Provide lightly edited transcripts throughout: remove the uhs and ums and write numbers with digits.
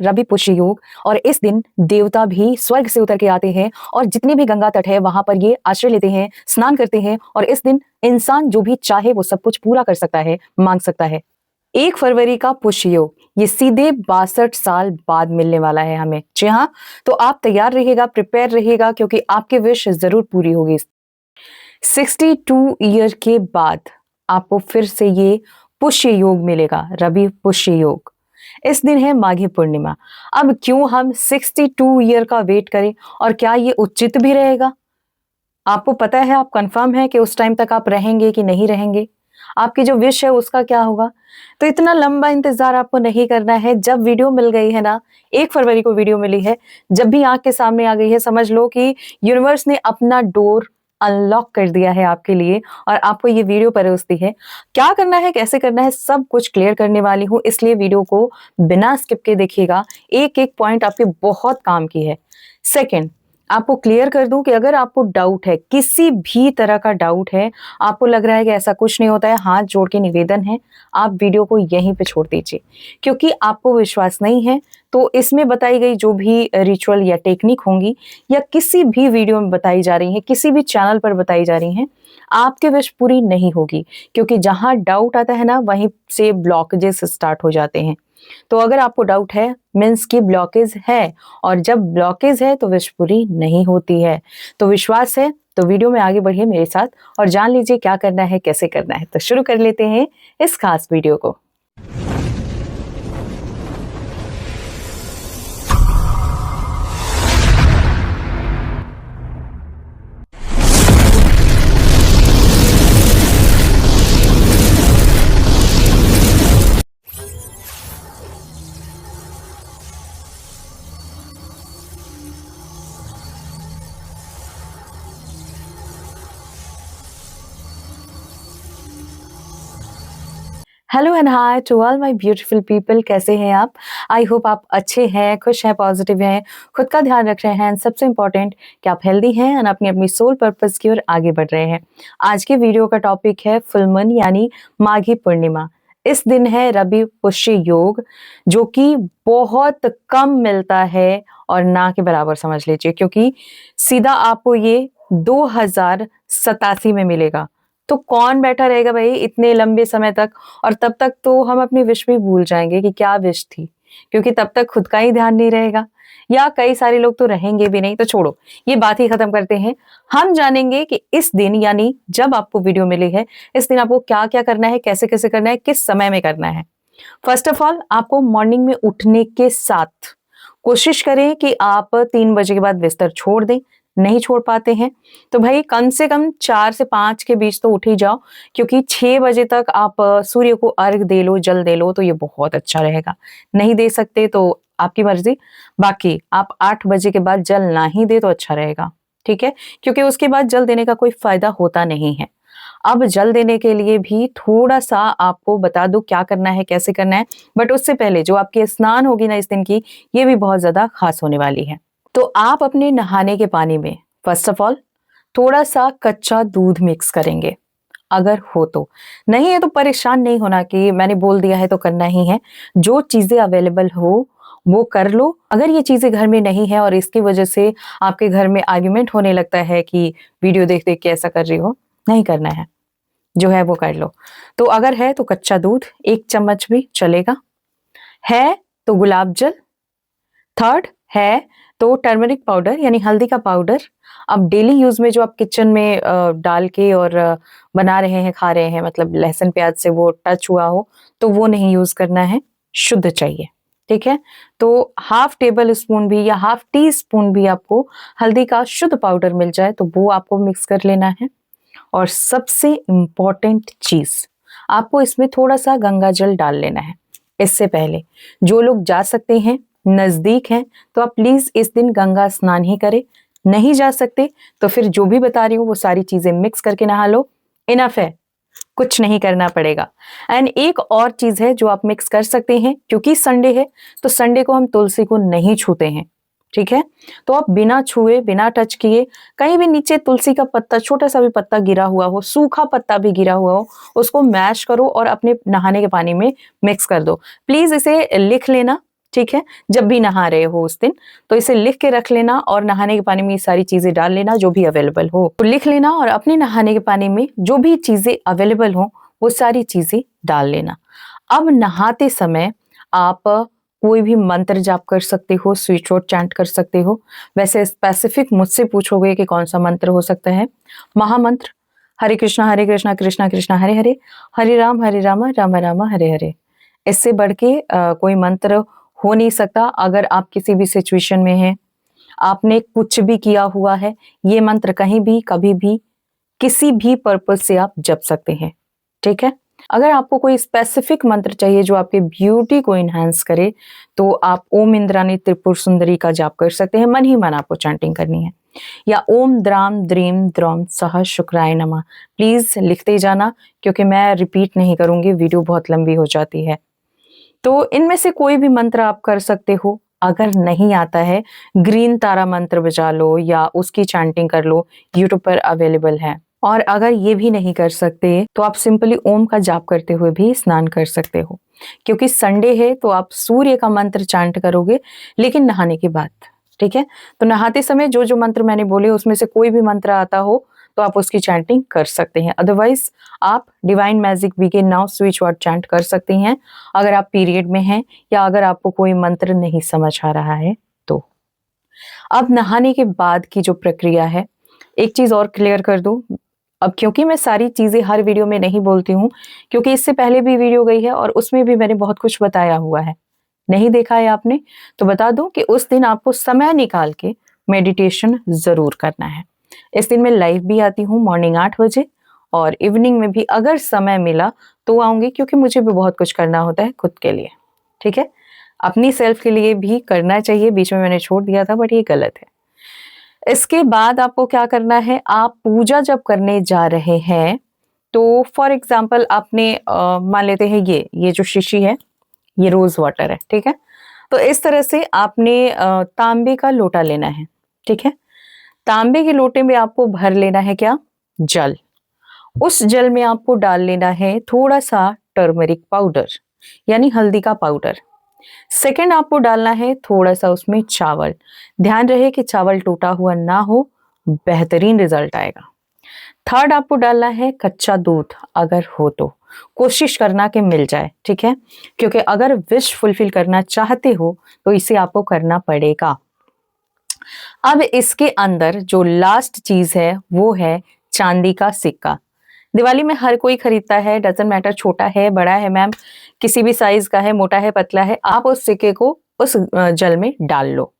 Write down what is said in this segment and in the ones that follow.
रवि पुष्य योग। और इस दिन देवता भी स्वर्ग से उतर के आते हैं और जितने भी गंगा तट है वहां पर ये आश्रय लेते हैं, स्नान करते हैं। और इस दिन इंसान जो भी चाहे वो सब कुछ पूरा कर सकता है, मांग सकता है। 1 फरवरी का पुष्य योग ये सीधे 62 साल बाद मिलने वाला है हमें। जी हाँ, तो आप तैयार रहिएगा, प्रिपेयर रहिएगा, क्योंकि आपकी विश जरूर पूरी होगी। 62 ईयर के बाद आपको फिर से ये पुष्य योग मिलेगा, रवि पुष्य योग। इस दिन है माघी पूर्णिमा। अब क्यों हम 62 ईयर का वेट करें, और क्या ये उचित भी रहेगा? आपको पता है, आप कंफर्म है कि उस टाइम तक आप रहेंगे कि नहीं रहेंगे? आपकी जो विश है उसका क्या होगा? तो इतना लंबा इंतजार आपको नहीं करना है। जब वीडियो मिल गई है ना, 1 फरवरी को वीडियो मिली है, जब भी आंख के सामने आ गई है, समझ लो कि यूनिवर्स ने अपना डोर अनलॉक कर दिया है आपके लिए और आपको ये वीडियो परोसती है। क्या करना है, कैसे करना है, सब कुछ क्लियर करने वाली हूं, इसलिए वीडियो को बिना स्किप के देखिएगा। एक एक पॉइंट आपके बहुत काम की है। सेकंड, आपको क्लियर कर दूं कि अगर आपको डाउट है, किसी भी तरह का डाउट है, आपको लग रहा है कि ऐसा कुछ नहीं होता है, हाथ जोड़ के निवेदन है, आप वीडियो को यहीं पे छोड़ दीजिए। क्योंकि आपको विश्वास नहीं है तो इसमें बताई गई जो भी रिचुअल या टेक्निक होंगी या किसी भी वीडियो में बताई जा रही है, किसी भी चैनल पर बताई जा रही हैं, आपके विश पूरी नहीं होगी। क्योंकि जहां डाउट आता है ना, वहीं से ब्लॉकेजेस स्टार्ट हो जाते हैं। तो अगर आपको डाउट है मीन्स की ब्लॉकेज है, और जब ब्लॉकेज है तो विश पूरी नहीं होती है। तो विश्वास है तो वीडियो में आगे बढ़िए मेरे साथ और जान लीजिए क्या करना है, कैसे करना है। तो शुरू कर लेते हैं इस खास वीडियो को। Hello and hi to all my beautiful people. कैसे हैं आप? आई होप आप अच्छे हैं, खुश हैं, पॉजिटिव हैं, खुद का ध्यान रख रहे हैं, एंड सबसे इम्पोर्टेंट कि आप हेल्दी हैं एंड अपनी अपनी सोल पर्पस की ओर आगे बढ़ रहे हैं। आज के वीडियो का टॉपिक है फुल मून यानी माघी पूर्णिमा। इस दिन है रवि पुष्य योग, जो कि बहुत कम मिलता है और ना के बराबर समझ लीजिए, क्योंकि सीधा आपको ये 2087 में मिलेगा। तो कौन बैठा रहेगा भाई इतने लंबे समय तक, और तब तक तो हम अपनी विश भी भूल जाएंगे कि क्या विश थी, क्योंकि तब तक खुद का ही ध्यान नहीं रहेगा, या कई सारे लोग तो रहेंगे भी नहीं। तो छोड़ो, ये बात ही खत्म करते हैं। हम जानेंगे कि इस दिन यानी जब आपको वीडियो मिली है, इस दिन आपको क्या क्या करना है, कैसे कैसे करना है, किस समय में करना है। फर्स्ट ऑफ ऑल, आपको मॉर्निंग में उठने के साथ कोशिश करें कि आप 3 बजे के बाद बिस्तर छोड़ दें। नहीं छोड़ पाते हैं तो भाई कम से कम 4 से 5 के बीच तो उठ ही जाओ, क्योंकि 6 बजे तक आप सूर्य को अर्घ दे लो, जल दे लो, तो ये बहुत अच्छा रहेगा। नहीं दे सकते तो आपकी मर्जी। बाकी आप 8 बजे के बाद जल ना ही दे तो अच्छा रहेगा, ठीक है, क्योंकि उसके बाद जल देने का कोई फायदा होता नहीं है। अब जल देने के लिए भी थोड़ा सा आपको बता दूं क्या करना है, कैसे करना है, बट उससे पहले जो आपकी स्नान होगी ना इस दिन की, ये भी बहुत ज्यादा खास होने वाली है। तो आप अपने नहाने के पानी में फर्स्ट ऑफ ऑल थोड़ा सा कच्चा दूध मिक्स करेंगे, अगर हो तो। नहीं है तो परेशान नहीं होना कि मैंने बोल दिया है तो करना ही है। जो चीजें अवेलेबल हो वो कर लो। अगर ये चीजें घर में नहीं है और इसकी वजह से आपके घर में आर्ग्यूमेंट होने लगता है कि वीडियो देख देख के ऐसा कर रही हो, नहीं करना है, जो है वो कर लो। तो अगर है तो कच्चा दूध 1 चम्मच भी चलेगा, है तो गुलाब जल, थर्ड है तो टर्मरिक पाउडर यानी हल्दी का पाउडर। अब डेली यूज में जो आप किचन में डाल के और बना रहे हैं, खा रहे हैं, मतलब लहसुन प्याज से वो टच हुआ हो, तो वो नहीं यूज करना है, शुद्ध चाहिए, ठीक है। तो हाफ टेबल स्पून भी या हाफ टी स्पून भी आपको हल्दी का शुद्ध पाउडर मिल जाए तो वो आपको मिक्स कर लेना है। और सबसे इम्पॉर्टेंट चीज, आपको इसमें थोड़ा सा गंगा जल डाल लेना है। इससे पहले जो लोग जा सकते हैं, नजदीक हैं, तो आप प्लीज इस दिन गंगा स्नान ही करें। नहीं जा सकते तो फिर जो भी बता रही हूँ वो सारी चीजें मिक्स करके नहा लो, इनफ है, कुछ नहीं करना पड़ेगा। एंड एक और चीज है जो आप मिक्स कर सकते हैं, क्योंकि संडे है तो संडे को हम तुलसी को नहीं छूते हैं, ठीक है। तो आप बिना छुए, बिना टच किए, कहीं भी नीचे तुलसी का पत्ता, छोटा सा भी पत्ता गिरा हुआ हो, सूखा पत्ता भी गिरा हुआ हो, उसको मैश करो और अपने नहाने के पानी में मिक्स कर दो। प्लीज इसे लिख लेना, ठीक है, जब भी नहा रहे हो उस दिन, तो इसे लिख के रख लेना और नहाने के पानी में ये सारी चीजें डाल लेना जो भी अवेलेबल हो, तो लिख लेना और अपने नहाने के पानी में जो भी चीजें अवेलेबल हो वो सारी चीजें डाल लेना। अब नहाते समय आप कोई भी मंत्र जाप कर सकते हो, स्वीट वर्ड चैंट कर सकते हो। वैसे स्पेसिफिक मुझसे पूछोगे कि कौन सा मंत्र हो सकता है, महामंत्र हरे कृष्णा कृष्णा कृष्णा हरे हरे, हरे राम राम राम हरे हरे। इससे बढ़ के कोई मंत्र हो नहीं सकता। अगर आप किसी भी सिचुएशन में हैं, आपने कुछ भी किया हुआ है, ये मंत्र कहीं भी कभी भी किसी भी पर्पज से आप जप सकते हैं, ठीक है। अगर आपको कोई स्पेसिफिक मंत्र चाहिए जो आपके ब्यूटी को इनहेंस करे, तो आप ओम इंद्राणी त्रिपुर सुंदरी का जाप कर सकते हैं। मन ही मन आपको चैंटिंग करनी है, या ओम द्राम द्रीम द्रौम सह शुक्राय नमः। प्लीज लिखते जाना, क्योंकि मैं रिपीट नहीं करूंगी, वीडियो बहुत लंबी हो जाती है। तो इनमें से कोई भी मंत्र आप कर सकते हो। अगर नहीं आता है, ग्रीन तारा मंत्र बजा लो या उसकी चैंटिंग कर लो, यूट्यूब पर अवेलेबल है। और अगर ये भी नहीं कर सकते तो आप सिंपली ओम का जाप करते हुए भी स्नान कर सकते हो। क्योंकि संडे है तो आप सूर्य का मंत्र चैंट करोगे, लेकिन नहाने के बाद, ठीक है। तो नहाते समय जो जो मंत्र मैंने बोले उसमें से कोई भी मंत्र आता हो तो आप उसकी चैंटिंग कर सकते हैं। अदरवाइज आप divine magic begin now switch word chant कर सकते हैं अगर आप पीरियड में हैं या अगर आपको कोई मंत्र नहीं समझ आ रहा है तो। अब नहाने के बाद की जो प्रक्रिया है, एक चीज और क्लियर कर दूं। अब क्योंकि मैं सारी चीजें हर वीडियो में नहीं बोलती हूँ, क्योंकि इससे पहले भी वीडियो गई है और उसमें भी मैंने बहुत कुछ बताया हुआ है। नहीं देखा है आपने तो बता दूं कि उस दिन आपको समय निकाल के मेडिटेशन जरूर करना है। इस दिन मैं लाइव भी आती हूँ मॉर्निंग 8 बजे, और इवनिंग में भी अगर समय मिला तो आऊंगी, क्योंकि मुझे भी बहुत कुछ करना होता है खुद के लिए, ठीक है। अपनी सेल्फ के लिए भी करना चाहिए, बीच में मैंने छोड़ दिया था बट ये गलत है। इसके बाद आपको क्या करना है, आप पूजा जब करने जा रहे हैं तो फॉर एग्जाम्पल आपने मान लेते हैं ये जो शीशी है ये रोज वाटर है, ठीक है। तो इस तरह से आपने तांबे का लोटा लेना है, ठीक है। तांबे के लोटे में आपको भर लेना है क्या, जल। उस जल में आपको डाल लेना है थोड़ा सा टर्मरिक पाउडर, यानी हल्दी का पाउडर। सेकंड आपको डालना है थोड़ा सा उसमें चावल। ध्यान रहे कि चावल टूटा हुआ ना हो, बेहतरीन रिजल्ट आएगा। थर्ड आपको डालना है कच्चा दूध, अगर हो तो कोशिश करना कि मिल जाए, ठीक है। क्योंकि अगर विश फुलफिल करना चाहते हो तो इसे आपको करना पड़ेगा। अब इसके अंदर जो लास्ट चीज है वो है चांदी का सिक्का। दिवाली में हर कोई खरीदता है, डजंट मैटर छोटा है बड़ा है मैम, किसी भी साइज का है, मोटा है पतला है, आप उस सिक्के को उस जल में डाल लो।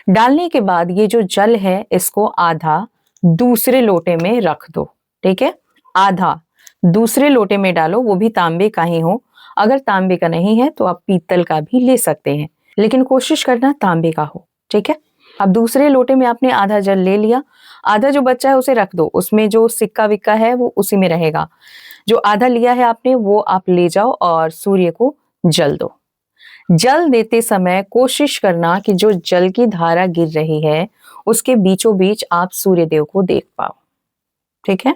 डालने के बाद ये जो जल है इसको आधा दूसरे लोटे में रख दो, ठीक है। आधा दूसरे लोटे में डालो, वो भी तांबे का ही हो। अगर तांबे का नहीं है तो आप पीतल का भी ले सकते हैं, लेकिन कोशिश करना तांबे का हो, ठीक है। अब दूसरे लोटे में आपने आधा जल ले लिया, आधा जो बच्चा है उसे रख दो, उसमें जो सिक्का विक्का है वो उसी में रहेगा। जो आधा लिया है आपने वो आप ले जाओ और सूर्य को जल दो। जल देते समय कोशिश करना कि जो जल की धारा गिर रही है उसके बीचों बीच आप सूर्य देव को देख पाओ, ठीक है।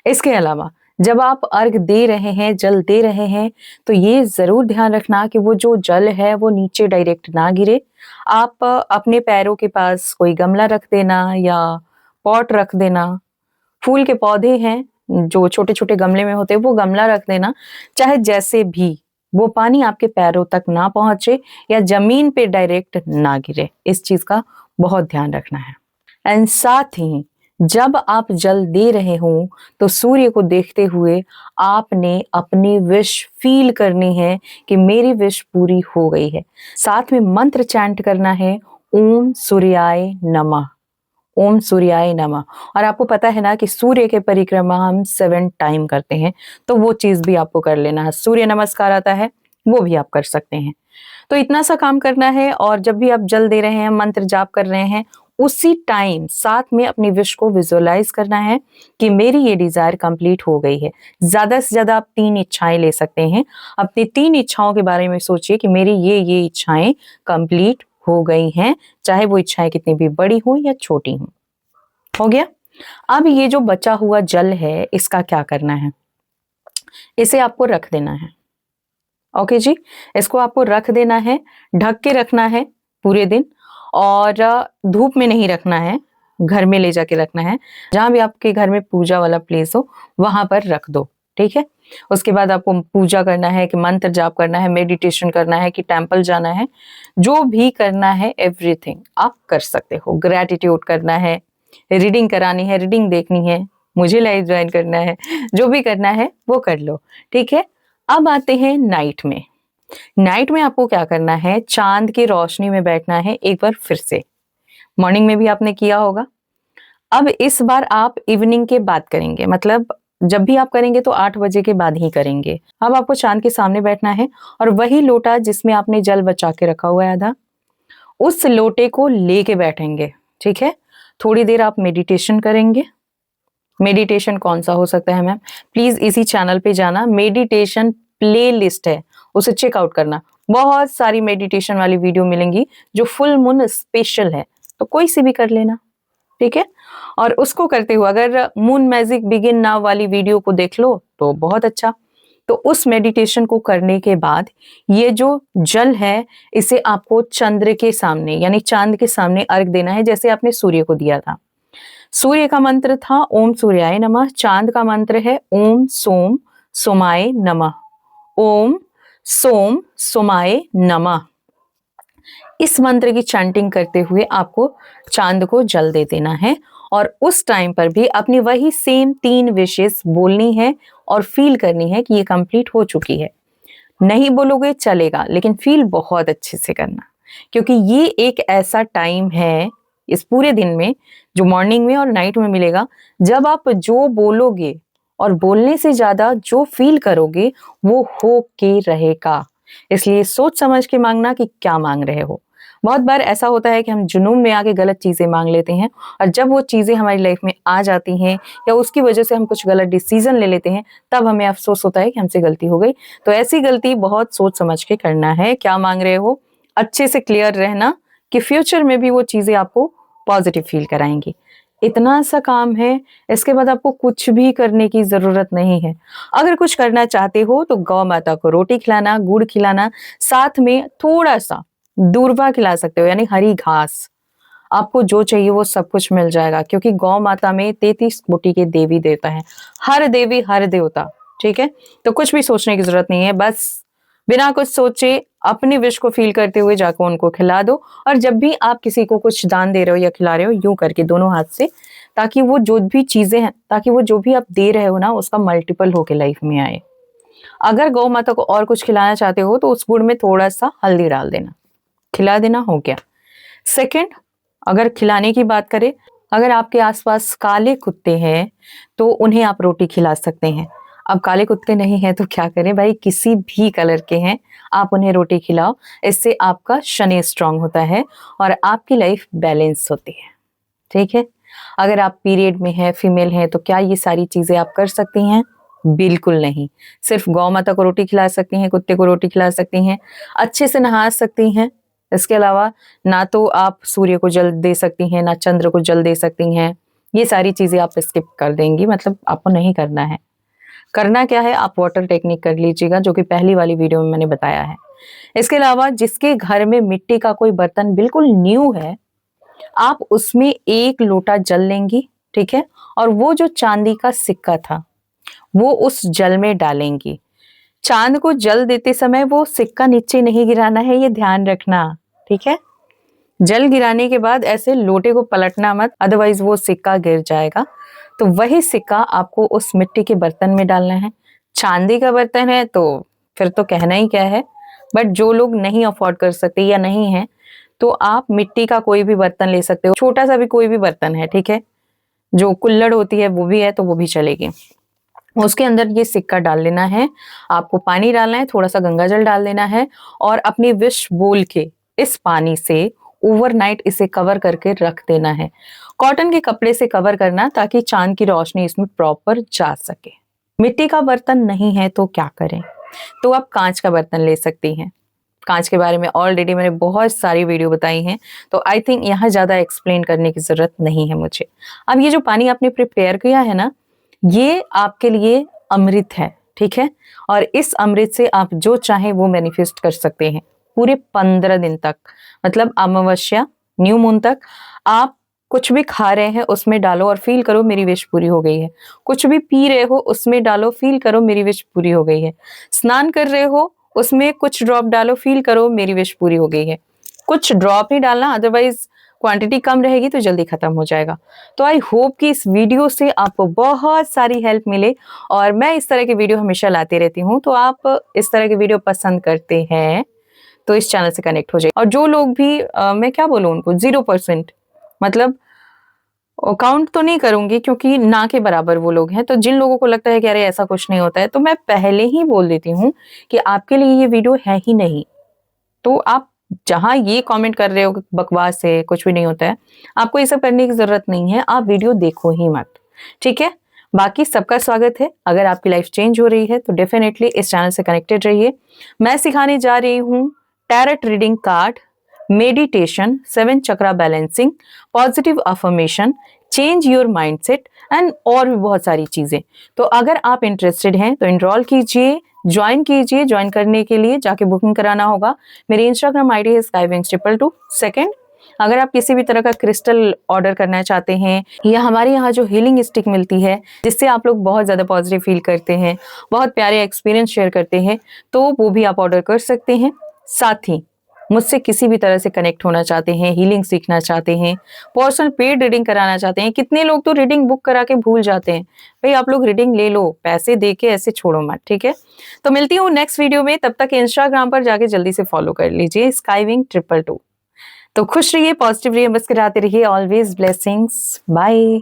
इसके अलावा जब आप अर्घ दे रहे हैं, जल दे रहे हैं, तो ये जरूर ध्यान रखना कि वो जो जल है वो नीचे डायरेक्ट ना गिरे। आप अपने पैरों के पास कोई गमला रख देना या पॉट रख देना। फूल के पौधे हैं जो छोटे छोटे गमले में होते हैं वो गमला रख देना। चाहे जैसे भी वो पानी आपके पैरों तक ना पहुंचे या जमीन पे डायरेक्ट ना गिरे, इस चीज का बहुत ध्यान रखना है। एंड साथ ही जब आप जल दे रहे हो तो सूर्य को देखते हुए आपने अपनी विश फील करनी है कि मेरी विश पूरी हो गई है। साथ में मंत्र चैंट करना है, ओम सूर्याय नमः, ओम सूर्याय नमः। और आपको पता है ना कि सूर्य के परिक्रमा हम 7 टाइम करते हैं, तो वो चीज भी आपको कर लेना है। सूर्य नमस्कार आता है वो भी आप कर सकते हैं। तो इतना सा काम करना है, और जब भी आप जल दे रहे हैं, मंत्र जाप कर रहे हैं, उसी टाइम साथ में अपनी विश को विजुअलाइज करना है कि मेरी ये डिजायर कंप्लीट हो गई है। ज्यादा से ज्यादा आप 3 इच्छाएं ले सकते हैं। अपनी 3 इच्छाओं के बारे में सोचिए कि मेरी ये इच्छाएं कंप्लीट हो गई हैं, चाहे वो इच्छाएं कितनी भी बड़ी हो या छोटी हो। हो गया। अब ये जो बचा हुआ जल है इसका क्या करना है, इसे आपको रख देना है। ओके जी। इसको आपको रख देना है, ढक के रखना है पूरे दिन, और धूप में नहीं रखना है, घर में ले जाके रखना है। जहाँ भी आपके घर में पूजा वाला प्लेस हो वहां पर रख दो, ठीक है। उसके बाद आपको पूजा करना है कि मंत्र जाप करना है, मेडिटेशन करना है कि टेम्पल जाना है, जो भी करना है एवरीथिंग आप कर सकते हो। ग्रैटिट्यूड करना है, रीडिंग करानी है, रीडिंग देखनी है, मुझे लाइव ज्वाइन करना है, जो भी करना है वो कर लो, ठीक है। अब आते हैं नाइट में। नाइट में आपको क्या करना है, चांद की रोशनी में बैठना है एक बार फिर से। मॉर्निंग में भी आपने किया होगा, अब इस बार आप इवनिंग के बाद करेंगे, मतलब जब भी आप करेंगे तो 8 बजे के बाद ही करेंगे। अब आपको चांद के सामने बैठना है और वही लोटा जिसमें आपने जल बचा के रखा हुआ है आधा, उस लोटे को लेके बैठेंगे, ठीक है। थोड़ी देर आप मेडिटेशन करेंगे। मेडिटेशन कौन सा हो सकता है मैम, प्लीज इसी चैनल पे जाना, मेडिटेशन प्लेलिस्ट है, उसे चेकआउट करना। बहुत सारी मेडिटेशन वाली वीडियो मिलेंगी जो फुल मून स्पेशल है, तो कोई सी भी कर लेना, ठीक है। और उसको करते हुए अगर मून मैजिक बिगिन नाउ वाली वीडियो को देख लो तो बहुत अच्छा। तो उस मेडिटेशन को करने के बाद ये जो जल है इसे आपको चंद्र के सामने यानी चांद के सामने अर्घ देना है, जैसे आपने सूर्य को दिया था। सूर्य का मंत्र था ओम सूर्याय नमः, चांद का मंत्र है ओम सोम सोमाय नमः, ओम सोम सोमाय नमः। इस मंत्र की चैंटिंग करते हुए आपको चांद को जल दे देना है और उस टाइम पर भी अपनी वही सेम 3 विशेस बोलनी है और फील करनी है कि ये कंप्लीट हो चुकी है। नहीं बोलोगे चलेगा, लेकिन फील बहुत अच्छे से करना, क्योंकि ये एक ऐसा टाइम है इस पूरे दिन में जो मॉर्निंग में और नाइट में मिलेगा, जब आप जो बोलोगे और बोलने से ज्यादा जो फील करोगे वो हो के रहेगा। इसलिए सोच समझ के मांगना कि क्या मांग रहे हो। बहुत बार ऐसा होता है कि हम जुनून में आके गलत चीजें मांग लेते हैं, और जब वो चीजें हमारी लाइफ में आ जाती हैं या उसकी वजह से हम कुछ गलत डिसीजन ले लेते हैं, तब हमें अफसोस होता है कि हमसे गलती हो गई। तो ऐसी गलती बहुत सोच समझ के करना है, क्या मांग रहे हो अच्छे से क्लियर रहना कि फ्यूचर में भी वो चीजें आपको पॉजिटिव फील कराएंगी। इतना सा काम है, इसके बाद आपको कुछ भी करने की जरूरत नहीं है। अगर कुछ करना चाहते हो तो गौ माता को रोटी खिलाना, गुड़ खिलाना, साथ में थोड़ा सा दूर्वा खिला सकते हो यानी हरी घास। आपको जो चाहिए वो सब कुछ मिल जाएगा, क्योंकि गौ माता में 33 कोटि के देवी देवता हैं, हर देवी हर देवता, ठीक है। तो कुछ भी सोचने की जरूरत नहीं है, बस बिना कुछ सोचे अपनी विश को फील करते हुए जाकर उनको खिला दो। और जब भी आप किसी को कुछ दान दे रहे हो या खिला रहे हो, यूं करके दोनों हाथ से, ताकि वो जो भी चीजें हैं, ताकि वो जो भी आप दे रहे हो ना उसका मल्टीपल होके लाइफ में आए। अगर गौ माता को और कुछ खिलाना चाहते हो तो उस गुड़ में थोड़ा सा हल्दी डाल देना, खिला देना, हो गया। सेकंड, अगर खिलाने की बात करें, अगर आपके आसपास काले कुत्ते हैं तो उन्हें आप रोटी खिला सकते हैं। अब काले कुत्ते नहीं हैं तो क्या करें भाई, किसी भी कलर के हैं, आप उन्हें रोटी खिलाओ। इससे आपका शनि स्ट्रांग होता है और आपकी लाइफ बैलेंस होती है, ठीक है। अगर आप पीरियड में हैं, फीमेल हैं, तो क्या ये सारी चीजें आप कर सकती हैं? बिल्कुल नहीं। सिर्फ गौ माता को रोटी खिला सकती हैं, कुत्ते को रोटी खिला सकती हैं, अच्छे से नहा सकती हैं। इसके अलावा ना तो आप सूर्य को जल दे सकती हैं, ना चंद्र को जल दे सकती हैं। ये सारी चीजें आप स्किप कर देंगी, मतलब आपको नहीं करना है। करना क्या है, आप वाटर टेक्निक कर लीजिएगा, जो कि पहली वाली वीडियो में मैंने बताया है। इसके अलावा जिसके घर में मिट्टी का कोई बर्तन बिल्कुल न्यू है, आप उसमें 1 लोटा जल लेंगी, ठीक है। और वो जो चांदी का सिक्का था वो उस जल में डालेंगी। चांद को जल देते समय वो सिक्का नीचे नहीं गिराना है, ये ध्यान रखना, ठीक है। जल गिराने के बाद ऐसे लोटे को पलटना मत, अदरवाइज वो सिक्का गिर जाएगा। तो वही सिक्का आपको उस मिट्टी के बर्तन में डालना है। चांदी का बर्तन है तो फिर तो कहना ही क्या है, बट जो लोग नहीं अफोर्ड कर सकते या नहीं है, तो आप मिट्टी का कोई भी बर्तन ले सकते हो, छोटा सा भी कोई भी बर्तन है, ठीक है। जो कुल्हड़ होती है वो भी है तो वो भी चलेगी। उसके अंदर ये सिक्का डाल लेना है, आपको पानी डालना है, थोड़ा सा गंगा जल डाल देना है और अपनी विश बोल के इस पानी से ओवरनाइट इसे कवर करके रख देना है। कॉटन के कपड़े से कवर करना, ताकि चांद की रोशनी इसमें प्रॉपर जा सके। मिट्टी का बर्तन नहीं है तो क्या करें, तो आप कांच का बर्तन ले सकती हैं। कांच के बारे में ऑलरेडी मैंने बहुत सारी वीडियो बताई हैं, तो आई थिंक यहाँ ज्यादा एक्सप्लेन करने की जरूरत नहीं है मुझे। अब ये जो पानी आपने प्रिपेयर किया है ना, ये आपके लिए अमृत है, ठीक है। और इस अमृत से आप जो चाहें वो मैनिफेस्ट कर सकते हैं पूरे 15 दिन तक, मतलब अमावस्या न्यू मून तक। आप कुछ भी खा रहे हैं उसमें डालो और फील करो मेरी विश पूरी हो गई है। कुछ भी पी रहे हो उसमें डालो, फील करो मेरी विश पूरी हो गई है। स्नान कर रहे हो उसमें कुछ ड्रॉप डालो, फील करो मेरी विश पूरी हो गई है। कुछ ड्रॉप ही डालना, अदरवाइज क्वांटिटी कम रहेगी तो जल्दी खत्म हो जाएगा। तो आई होप कि इस वीडियो से आपको बहुत सारी हेल्प मिले, और मैं इस तरह की वीडियो हमेशा लाती रहती हूँ। तो आप इस तरह की वीडियो पसंद करते हैं तो इस चैनल से कनेक्ट हो जाइए। और जो लोग भी मैं क्या बोलूँ उनको 0%, मतलब काउंट तो नहीं करूंगी क्योंकि ना के बराबर वो लोग हैं, तो जिन लोगों को लगता है कि अरे ऐसा कुछ नहीं होता है, तो मैं पहले ही बोल देती हूँ कि आपके लिए ये वीडियो है ही नहीं। तो आप जहां ये कमेंट कर रहे हो कि बकवास है, कुछ भी नहीं होता है, आपको ये सब करने की जरूरत नहीं है, आप वीडियो देखो ही मत, ठीक है। बाकी सबका स्वागत है। अगर आपकी लाइफ चेंज हो रही है तो डेफिनेटली इस चैनल से कनेक्टेड रहिए। मैं सिखाने जा रही हूँ tarot reading card, meditation, 7 chakra balancing, positive affirmation, change your mindset and और भी बहुत सारी चीजें। तो अगर आप इंटरेस्टेड हैं तो इनरोल कीजिए, ज्वाइन कीजिए। ज्वाइन करने के लिए जाके बुकिंग कराना होगा। मेरी इंस्टाग्राम आईडी है skywings222। सेकंड, अगर आप किसी भी तरह का क्रिस्टल ऑर्डर करना चाहते हैं, या हमारे यहाँ जो हीलिंग स्टिक मिलती है जिससे आप लोग बहुत ज़्यादा पॉजिटिव फील करते हैं, बहुत प्यारे एक्सपीरियंस शेयर करते हैं, तो वो भी आप ऑर्डर कर सकते हैं। साथ ही मुझसे किसी भी तरह से कनेक्ट होना चाहते हैं, हीलिंग सीखना चाहते हैं, पर्सनल पेड रीडिंग कराना चाहते हैं। कितने लोग तो रीडिंग बुक करा के भूल जाते हैं। भाई आप लोग रीडिंग ले लो, पैसे दे के ऐसे छोड़ो मत, ठीक है। तो मिलती हूँ नेक्स्ट वीडियो में, तब तक इंस्टाग्राम पर जाके जल्दी से फॉलो कर लीजिए skywing222। तो खुश रहिए, पॉजिटिव रहिए, मुस्कुराते रहिए। Always blessings, bye.